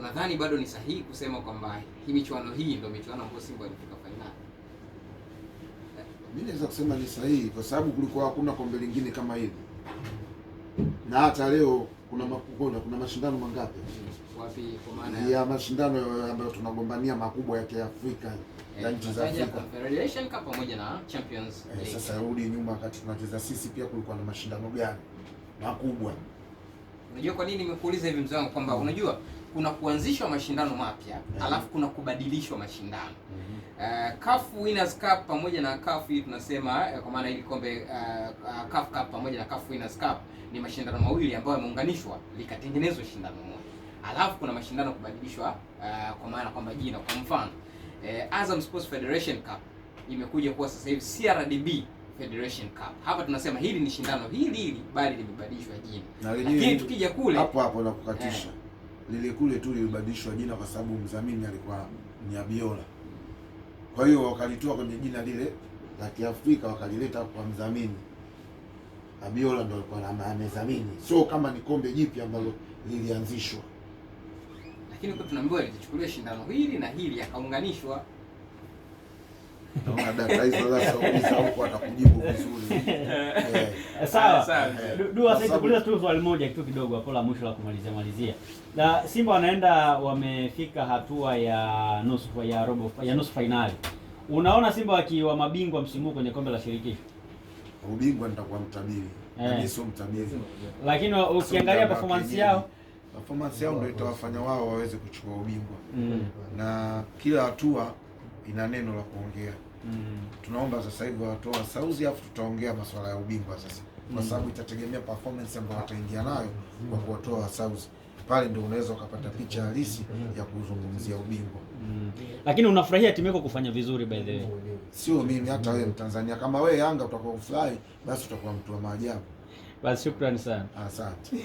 unadhani bado ni sahihi kusema kwamba hii michuano hii ndio michuano ambayo Simba ilifika fainali? Mimi naweza kusema ni sahihi kwa sababu kulikuwa hakuna kombe lingine kama hili, na hata leo kuna mashindano mangapi wapi, kwa maana ya mashindano ambayo tunagombania makubwa ya Kiafrika ya nchi za Afrika, Confederation Cup pamoja na Champions League. Sasa rudi nyuma, wakati tunacheza sisi pia kulikuwa na mashindano gani makubwa? Unajua kwa nini nimekuuliza hivi mzee wangu, kwamba unajua kuna kuanzishwa mashindano mapya alafu kuna kubadilishwa mashindano. CAF Winners Cup pamoja na CAF hii tunasema kwa maana hili kombe CAF Cup pamoja na CAF Winners Cup ni mashindano mawili ambayo yameunganishwa likatengenezwa shindano moja. Alafu kuna mashindano kubadilishwa kwa maana kwamba jina, kwa mfano Azam Sports Federation Cup imekuja kuwa sasa hivi CRDB Federation Cup. Hapa tunasema hili ni shindano hili bali limebadilishwa jina. Lakini tukija kule hapo na kukatisha lile kule tu lilibadilishwa jina kwa sababu mdhamini alikuwa ni Abiola. Kwa hiyo wakalitoa kwenye jina lile la Kiafrika wakalileta kwa mdhamini. Abiola ndio alikuwa amedhamini. So kama ni kombe jipya ambalo lilianzishwa. Lakini kwa tunaambiwa lilichukuliwa shindano hili na hili yakaunganishwa. Naona data hizo za huko atakujibu vizuri. Sawa. Dua sasa tukuuliza tu swali moja kitu kidogo hapo la mwisho la kumalizia. Na Simba wanaenda wamefika hatua ya nusu finali. Unaona Simba wakiwa mabingwa msimu huu kwenye kombe la shirikisho? Ubingwa nitakuwa mtabiri. Mimi sio mtabiri. Lakini ukiangalia performance yao ndio itawafanya wao waweze kuchukua ubingwa. Na kila hatua ina neno la kuongea. Tunaomba sasa hivi watoa sauzi, afu tutaongea masuala ya ubingwa sasa. Kwa sababu itategemea performance ambayo wataingia nayo kwa kuwatoa sauzi. Pale ndio unaweza ukapata picha halisi ya kuzungumzia ubingwa. Lakini unafurahia timu yako kufanya vizuri by the way. Sio mimi, hata wewe Mtanzania. Kama wewe Yanga utakuwa ufurahi, basi utakuwa mtu wa maajabu. Basi shukrani sana. Asante.